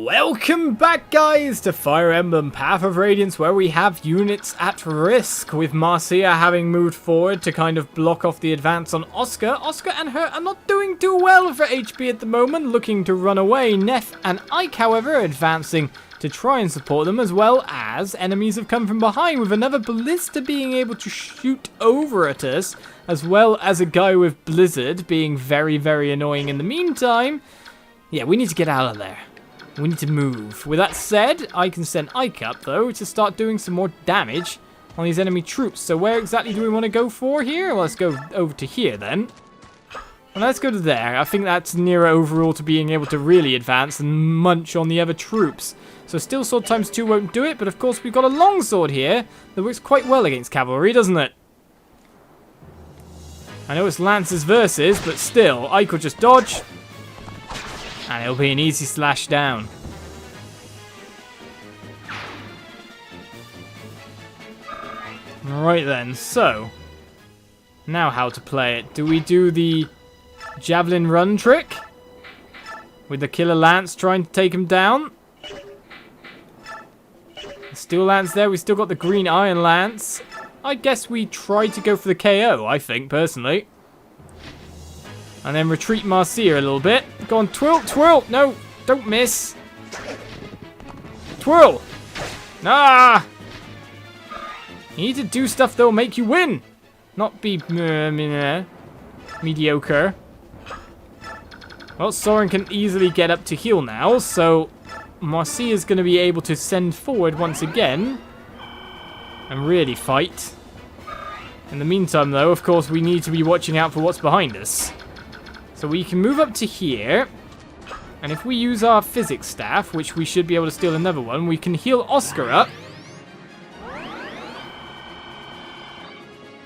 Welcome back, guys, to Fire Emblem Path of Radiance, where we have units at risk, with Marcia having moved forward to kind of block off the advance on Oscar. Oscar and her are not doing too well for HP at the moment, looking to run away. Neff and Ike, however, are advancing to try and support them, as well as enemies have come from behind, with another ballista being able to shoot over at us, as well as a guy with Blizzard being very, very annoying in the meantime. Yeah, we need to get out of there. We need to move. With that said, I can send Ike up, though, to start doing some more damage on these enemy troops. So where exactly do we want to go for here? Well, let's go over to here, then. Well, let's go to there. I think that's nearer overall to being able to really advance and munch on the other troops. So steel sword times 2 won't do it, but of course we've got a longsword here that works quite well against cavalry, doesn't it? I know it's Lances versus, but still, Ike will just dodge. And it'll be an easy slash down. Right then, so. Now how to play it. Do we do the javelin run trick? With the killer lance trying to take him down? Steel lance there. We still got the green iron lance. I guess we try to go for the KO, I think, personally. And then retreat Marcia a little bit. Go on, twirl, twirl. No, don't miss. Twirl. Ah! You need to do stuff that will make you win. Not be mediocre. Well, Soren can easily get up to heal now, so Marcia is going to be able to send forward once again and really fight. In the meantime, though, of course, we need to be watching out for what's behind us. So we can move up to here, and if we use our physics staff, which we should be able to steal another one, we can heal Oscar up.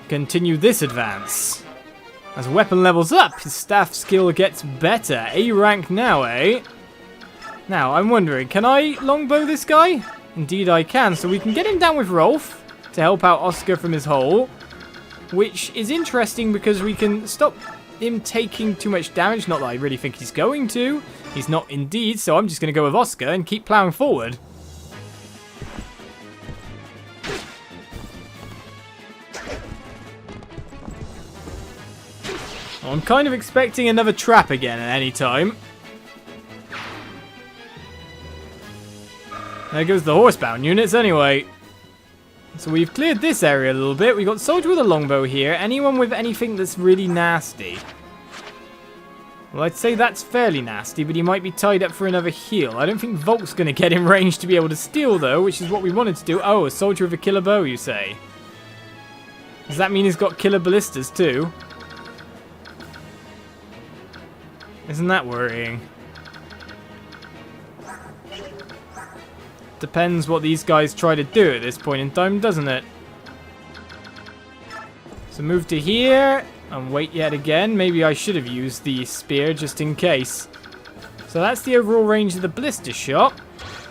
Continue this advance. As weapon levels up, his staff skill gets better. A rank now, eh? Now, I'm wondering, can I longbow this guy? Indeed I can, so we can get him down with Rolf to help out Oscar from his hole, which is interesting because we can stop him taking too much damage. Not that I really think he's going to. He's not indeed, so I'm just going to go with Oscar and keep plowing forward. I'm kind of expecting another trap again at any time. There goes the horsebound units anyway. So we've cleared this area a little bit. We've got soldier with a longbow here. Anyone with anything that's really nasty? Well, I'd say that's fairly nasty, but he might be tied up for another heal. I don't think Volk's going to get in range to be able to steal, though, which is what we wanted to do. Oh, a soldier with a killer bow, you say? Does that mean he's got killer ballistas, too? Isn't that worrying? Depends what these guys try to do at this point in time, doesn't it? So move to here and wait yet again. Maybe I should have used the spear just in case. So that's the overall range of the blister shot.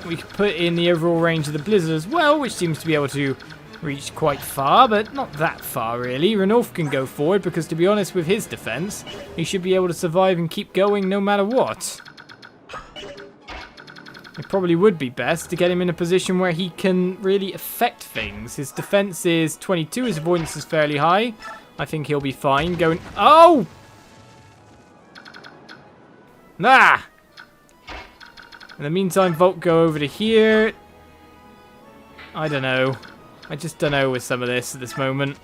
We could put in the overall range of the blizzard as well, which seems to be able to reach quite far, but not that far really. Ranulf can go forward because, to be honest, with his defense, he should be able to survive and keep going no matter what. It probably would be best to get him in a position where he can really affect things. His defense is 22, his avoidance is fairly high. I think he'll be fine. Going... Oh! Ah! In the meantime, Volk go over to here. I don't know. I just don't know with some of this at this moment.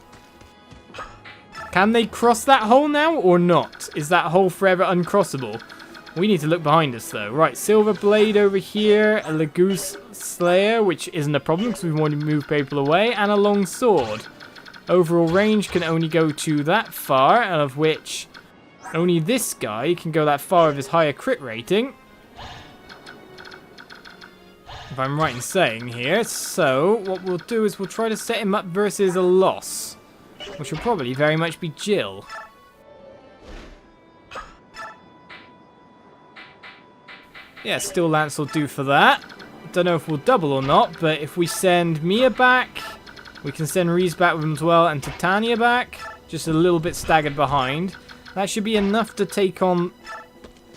Can they cross that hole now or not? Is that hole forever uncrossable? We need to look behind us, though. Right, Silver Blade over here, a Lagoose Slayer, which isn't a problem because we want to move people away, and a Long Sword. Overall range can only go to that far, and of which only this guy can go that far with his higher crit rating. If I'm right in saying here. So, what we'll do is we'll try to set him up versus a loss, which will probably very much be Jill. Yeah, Steel Lance will do for that. Don't know if we'll double or not, but if we send Mia back, we can send Reese back with him as well, and Titania back, just a little bit staggered behind. That should be enough to take on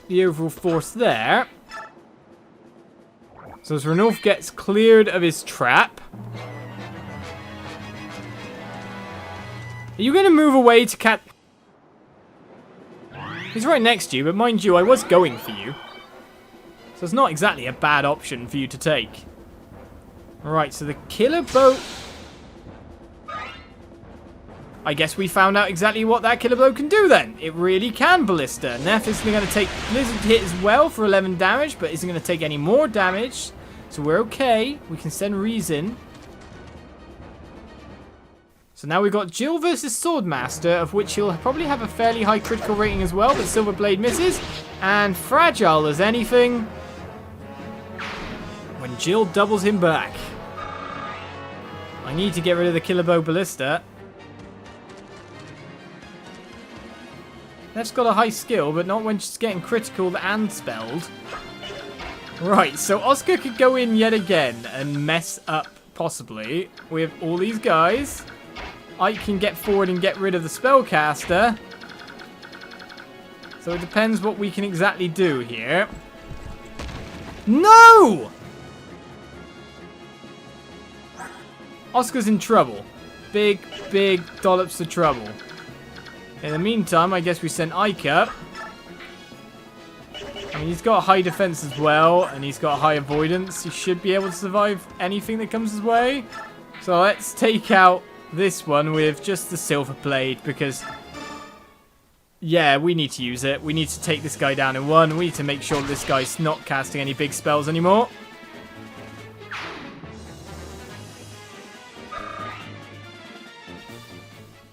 the overall force there. So as Ranulf gets cleared of his trap. Are you going to move away to cat... He's right next to you, but mind you, I was going for you. So it's not exactly a bad option for you to take. Right, so the killer boat... I guess we found out exactly what that killer blow can do then. It really can ballista. Neff is going to take blizzard hit as well for 11 damage, but isn't going to take any more damage. So we're okay. We can send Reason. So now we've got Jill versus Swordmaster, of which he'll probably have a fairly high critical rating as well, but Silverblade misses. And fragile as anything when Jill doubles him back. I need to get rid of the killer bow ballista. Neff's got a high skill, but not when she's getting critical and spelled. Right, so Oscar could go in yet again and mess up, possibly, with all these guys. Ike can get forward and get rid of the spellcaster. So it depends what we can exactly do here. No! Oscar's in trouble. Big, big dollops of trouble. In the meantime, I guess we send Ike up. I mean, he's got high defense as well, and he's got high avoidance. He should be able to survive anything that comes his way. So let's take out this one with just the silver blade, because... yeah, we need to use it. We need to take this guy down in one. We need to make sure that this guy's not casting any big spells anymore.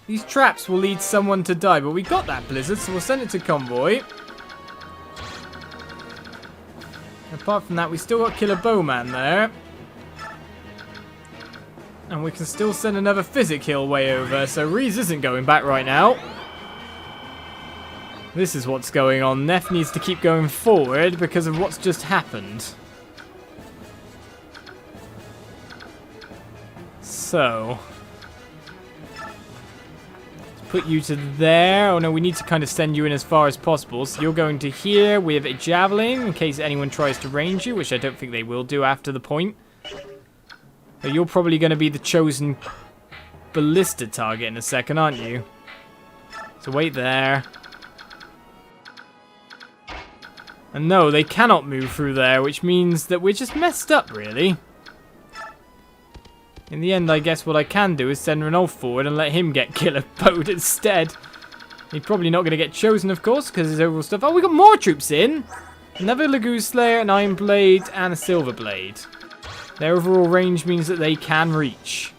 These traps will lead someone to die, but we got that blizzard, so we'll send it to convoy. Apart from that, we still got Killer Bowman there. And we can still send another physic heal way over, so Reese isn't going back right now. This is what's going on. Neff needs to keep going forward because of what's just happened. So... put you to there. Oh no, we need to kind of send you in as far as possible. So you're going to here with a javelin in case anyone tries to range you, which I don't think they will do after the point. But you're probably going to be the chosen ballista target in a second, aren't you? So wait there. And no, they cannot move through there, which means that we're just messed up, really. In the end, I guess what I can do is send Ranulf forward and let him get killer boat instead. He's probably not going to get chosen, of course, because his overall stuff... oh, we got more troops in! Another Lagoon Slayer, an Iron Blade, and a Silver Blade. Their overall range means that they can reach.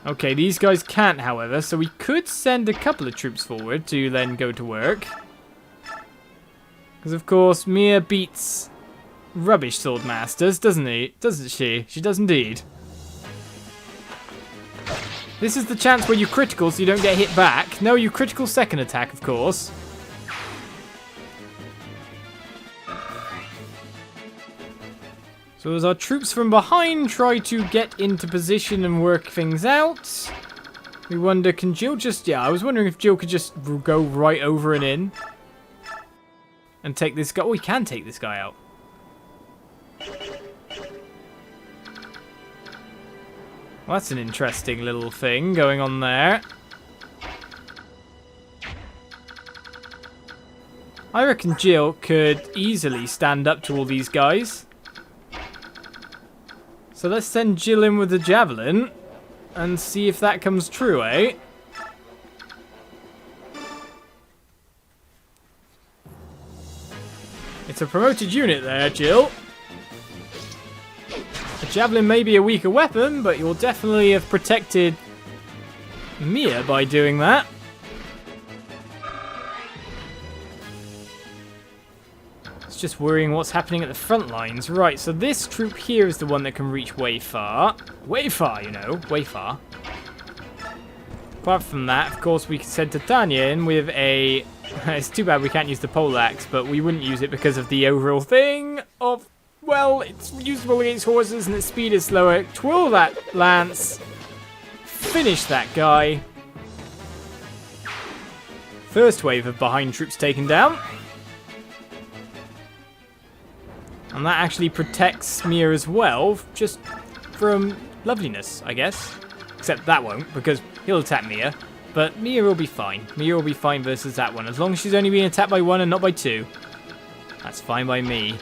Okay, these guys can't, however, so we could send a couple of troops forward to then go to work. Because, of course, Mia beats... rubbish sword masters, doesn't she? She does indeed. This is the chance where you critical so you don't get hit back. No, you critical second attack, of course. So as our troops from behind try to get into position and work things out, we wonder, can Jill just... yeah, I was wondering if Jill could just go right over and in. And take this guy... oh, we can take this guy out. Well, that's an interesting little thing going on there. I reckon Jill could easily stand up to all these guys. So let's send Jill in with the javelin and see if that comes true, eh? It's a promoted unit there, Jill. The javelin may be a weaker weapon, but you'll definitely have protected Mia by doing that. It's just worrying what's happening at the front lines. Right, so this troop here is the one that can reach way far. Way far, you know. Way far. Apart from that, of course, we can send Titania in with a... it's too bad we can't use the poleaxe, but we wouldn't use it because of the overall thing of... well, it's usable against horses and its speed is slower. Twirl that lance. Finish that guy. First wave of behind troops taken down. And that actually protects Mia as well, just from loveliness, I guess. Except that won't, because he'll attack Mia. But Mia will be fine. Mia will be fine versus that one, as long as she's only being attacked by one and not by two. That's fine by me.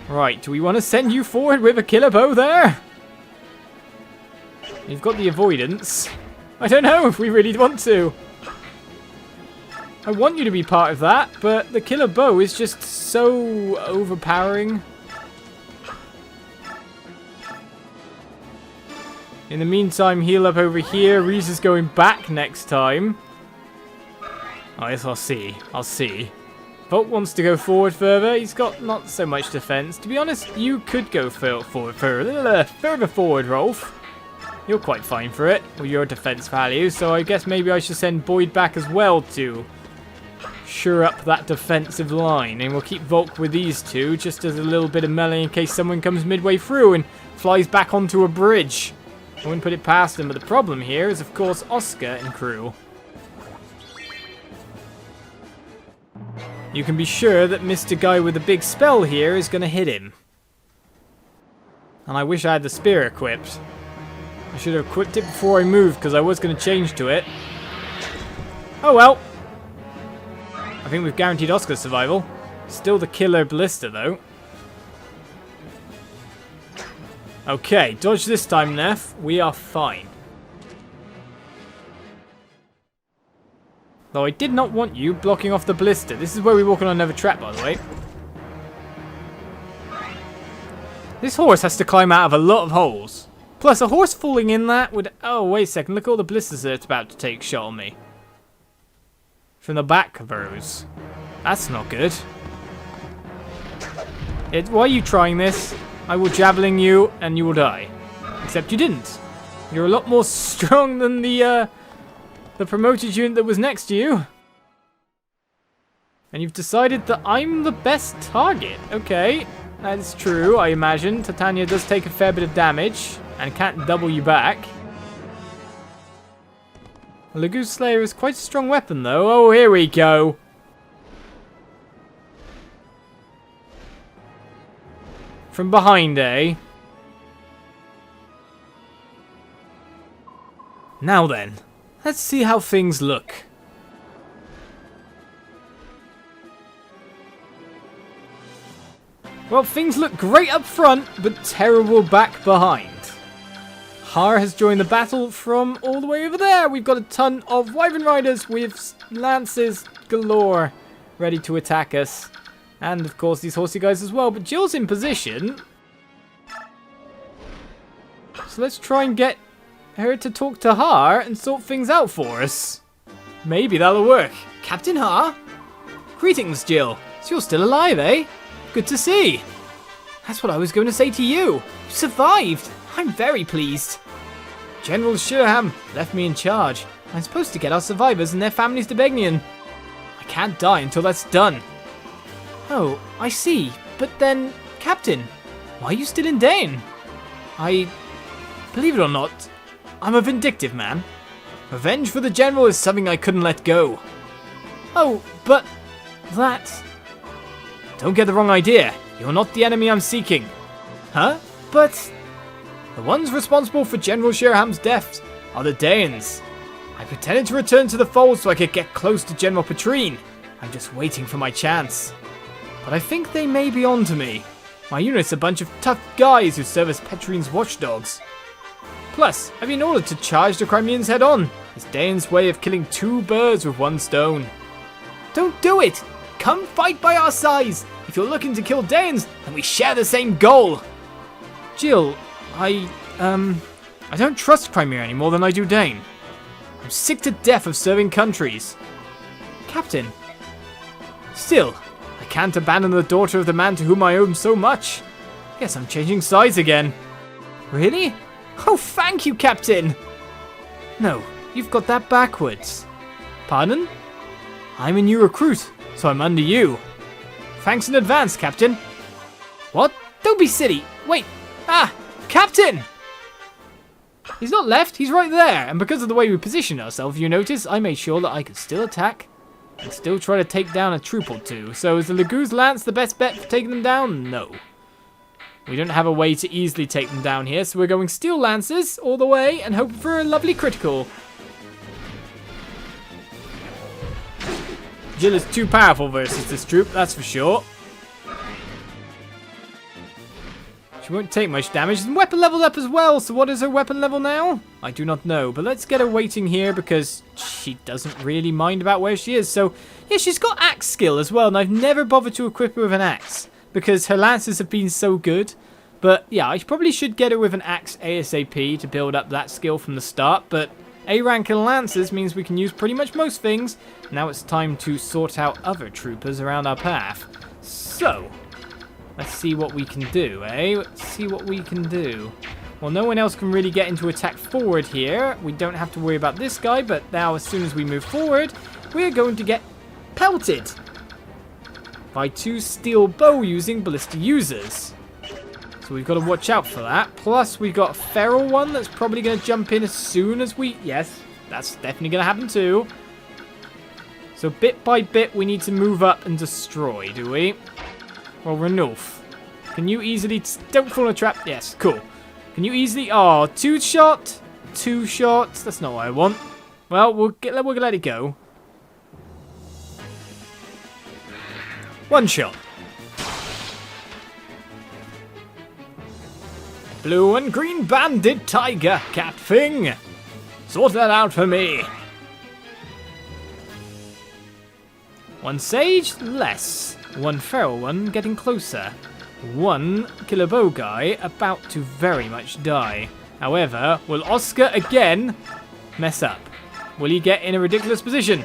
Right, do we want to send you forward with a killer bow there? You've got the avoidance. I don't know if we really want to. I want you to be part of that, but the killer bow is just so overpowering. In the meantime, heal up over here. Reese is going back next time. I guess I'll see. I'll see. Volt wants to go forward further. He's got not so much defense. To be honest, you could go further forward, Rolf. You're quite fine for it with your defense value, so I guess maybe I should send Boyd back as well to shore up that defensive line. And we'll keep Volk with these two, just as a little bit of melee in case someone comes midway through and flies back onto a bridge. I wouldn't put it past them, but the problem here is, of course, Oscar and crew. You can be sure that Mr. Guy with the big spell here is going to hit him. And I wish I had the spear equipped. I should have equipped it before I moved, because I was going to change to it. Oh well. I think we've guaranteed Oscar's survival. Still the killer ballista, though. Okay, dodge this time, Neff. We are fine. Though I did not want you blocking off the ballista. This is where we walk on another trap, by the way. This horse has to climb out of a lot of holes. Plus, a horse falling in that would... Oh, wait a second. Look at all the blisters that it's about to take shot on me. From the back of those. That's not good. Why are you trying this? I will javelin you and you will die. Except you didn't. You're a lot more strong than the promoted unit that was next to you. And you've decided that I'm the best target. Okay, that is true, I imagine. Titania does take a fair bit of damage and can't double you back. The Lagoon Slayer is quite a strong weapon, though. Oh, here we go. From behind, eh? Now then, let's see how things look. Well, things look great up front, but terrible back behind. Haar has joined the battle from all the way over there. We've got a ton of Wyvern Riders with lances galore ready to attack us. And, of course, these horsey guys as well. But Jill's in position. So let's try and get her to talk to Haar and sort things out for us. Maybe that'll work. Captain Haar? Greetings, Jill. So you're still alive, eh? Good to see. That's what I was going to say to you. You survived. I'm very pleased. General Shurham left me in charge. I'm supposed to get our survivors and their families to Begnion. I can't die until that's done. Oh, I see. But then, Captain, why are you still in Dane? Believe it or not, I'm a vindictive man. Revenge for the General is something I couldn't let go. Oh, but that... Don't get the wrong idea. You're not the enemy I'm seeking. Huh? But... The ones responsible for General Shurham's death are the Danes. I pretended to return to the fold so I could get close to General Petrine. I'm just waiting for my chance. But I think they may be on to me. My unit's a bunch of tough guys who serve as Petrine's watchdogs. Plus, I've been ordered to charge the Crimeans head on. It's Dane's way of killing two birds with one stone. Don't do it! Come fight by our sides! If you're looking to kill Danes, then we share the same goal! Jill, I don't trust Crimea any more than I do Dane. I'm sick to death of serving countries. Captain. Still, I can't abandon the daughter of the man to whom I owe so much. Guess I'm changing sides again. Really? Oh, thank you, Captain! No, you've got that backwards. Pardon? I'm a new recruit, so I'm under you. Thanks in advance, Captain. What? Don't be silly. Wait. Ah! Captain! He's not left, he's right there. And because of the way we positioned ourselves, you notice, I made sure that I could still attack and still try to take down a troop or two. So is the Lagoose Lance the best bet for taking them down? No. We don't have a way to easily take them down here, so we're going Steel Lances all the way and hoping for a lovely critical. Jill is too powerful versus this troop, that's for sure. She won't take much damage. And weapon leveled up as well, so what is her weapon level now? I do not know, but let's get her waiting here because she doesn't really mind about where she is. So, yeah, she's got axe skill as well, and I've never bothered to equip her with an axe because her lances have been so good. But, yeah, I probably should get her with an axe ASAP to build up that skill from the start, but A rank in lances means we can use pretty much most things. Now it's time to sort out other troopers around our path. So, let's see what we can do, eh? Let's see what we can do. Well, no one else can really get into attack forward here. We don't have to worry about this guy, but now as soon as we move forward, we're going to get pelted by 2 steel bow using ballista users. So we've got to watch out for that. Plus, we've got a feral one that's probably going to jump in as soon as we... Yes, that's definitely going to happen too. So bit by bit, we need to move up and destroy, do we? Well, Ranulf, can you easily... Don't fall in a trap. Yes, cool. Can you easily... Oh, 2 shot? 2 shots? That's not what I want. Well, we'll let it go. 1 shot. Blue and green banded tiger, cat thing. Sort that out for me. 1 sage, less. 1 feral one, getting closer. 1 killer bow guy, about to very much die. However, will Oscar again mess up? Will he get in a ridiculous position?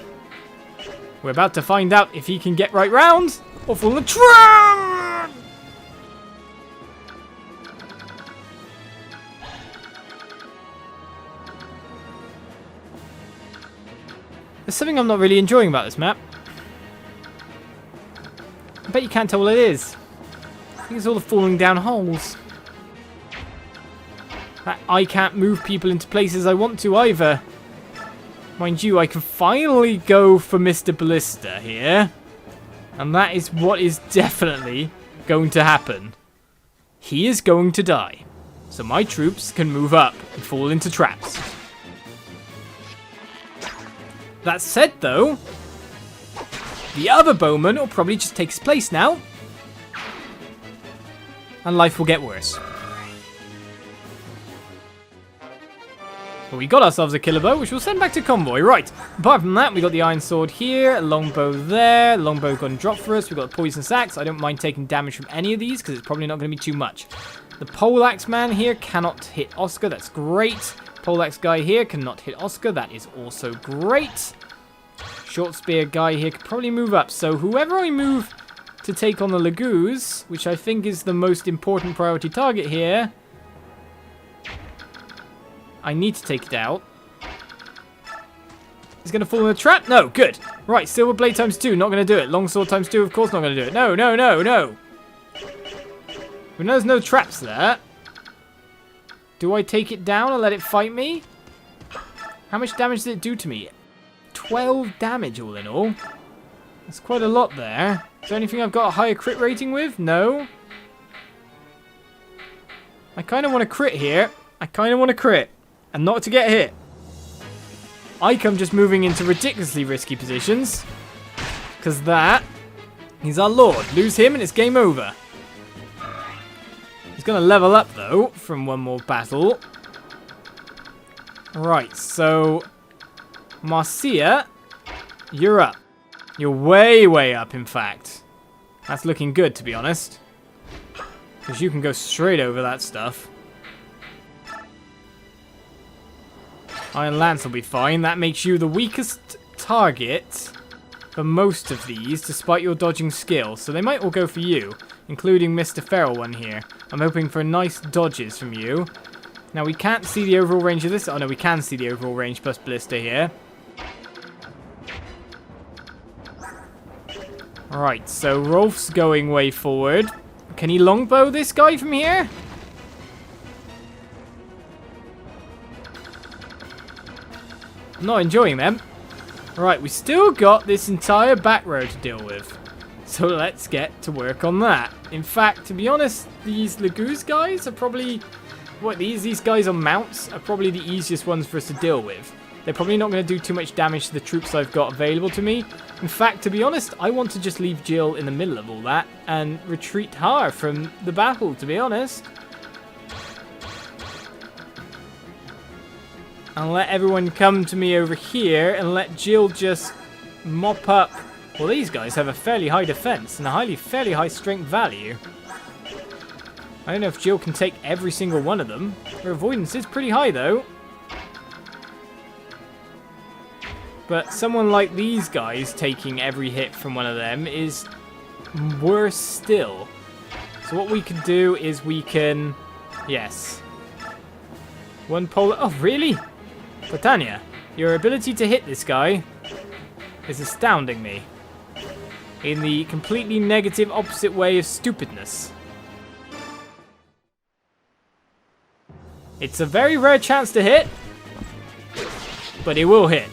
We're about to find out if he can get right round or fall in the trap! There's something I'm not really enjoying about this map. I bet you can't tell what it is. I think it's all the falling down holes. I can't move people into places I want to either. Mind you, I can finally go for Mr. Ballista here. And that is what is definitely going to happen. He is going to die. So my troops can move up and fall into traps. That said, though, the other bowman will probably just take his place now. And life will get worse. But we got ourselves a killer bow, which we'll send back to convoy. Right, apart from that, we got the iron sword here, a longbow there. Longbow got dropped for us. We got the poisonous axe. I don't mind taking damage from any of these because it's probably not going to be too much. The poleaxe man here cannot hit Oscar. That's great. Poleaxe guy here cannot hit Oscar. That is also great. Short spear guy here could probably move up. So whoever I move to take on the Lagoose, which I think is the most important priority target here, I need to take it out. He's going to fall in a trap? No, good. Right, silver blade times 2, not going to do it. Longsword times 2, of course not going to do it. No, no, no, no. We know there's no traps there. Do I take it down or let it fight me? How much damage did it do to me? 12 damage all in all. That's quite a lot there. Is there anything I've got a higher crit rating with? No. I kind of want to crit here. I kind of want to crit. And not to get hit. I'm just moving into ridiculously risky positions. Because that is our lord. Lose him and it's game over. He's going to level up though from one more battle. Right, so Marcia, you're up. You're way, way up, in fact. That's looking good, to be honest. Because you can go straight over that stuff. Iron Lance will be fine. That makes you the weakest target for most of these, despite your dodging skill. So they might all go for you, including Mr. Feral one here. I'm hoping for nice dodges from you. Now, we can't see the overall range of this. Oh, no, we can see the overall range plus Ballista here. Alright, so Rolf's going way forward. Can he longbow this guy from here? I'm not enjoying them. Right, we still got this entire back row to deal with. So let's get to work on that. In fact, to be honest, these Lagoose guys are probably... What, these guys on mounts are probably the easiest ones for us to deal with. They're probably not going to do too much damage to the troops I've got available to me. In fact, to be honest, I want to just leave Jill in the middle of all that and retreat Haar from the battle, to be honest. And let everyone come to me over here and let Jill just mop up. Well, these guys have a fairly high defense and a fairly high strength value. I don't know if Jill can take every single one of them. Her avoidance is pretty high, though. But someone like these guys taking every hit from one of them is worse still. So what we can do is we can... Yes. One polar... Oh, really? Titania, your ability to hit this guy is astounding me. In the completely negative opposite way of stupidness. It's a very rare chance to hit, but it will hit.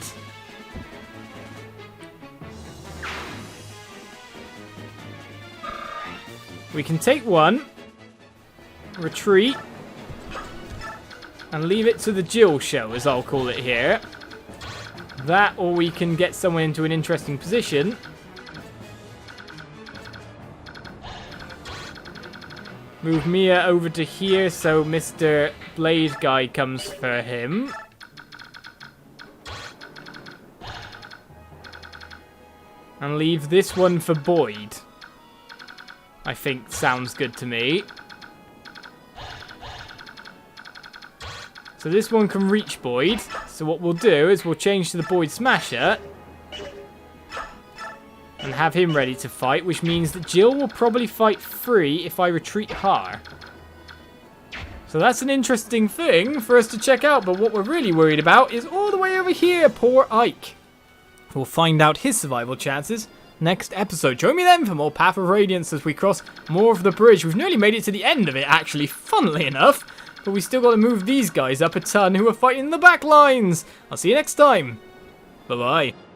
We can take one, retreat, and leave it to the Jill show, as I'll call it here. That, or we can get someone into an interesting position. Move Mia over to here so Mr. Blade guy comes for him. And leave this one for Boyd. I think sounds good to me. So this one can reach Boyd. So what we'll do is we'll change to the Boyd Smasher. And have him ready to fight, which means that Jill will probably fight free if I retreat Haar. So that's an interesting thing for us to check out, but what we're really worried about is all the way over here, poor Ike. We'll find out his survival chances next episode. Join me then for more Path of Radiance as we cross more of the bridge. We've nearly made it to the end of it, actually, funnily enough. But we still got to move these guys up a ton who are fighting the back lines. I'll see you next time. Bye-bye.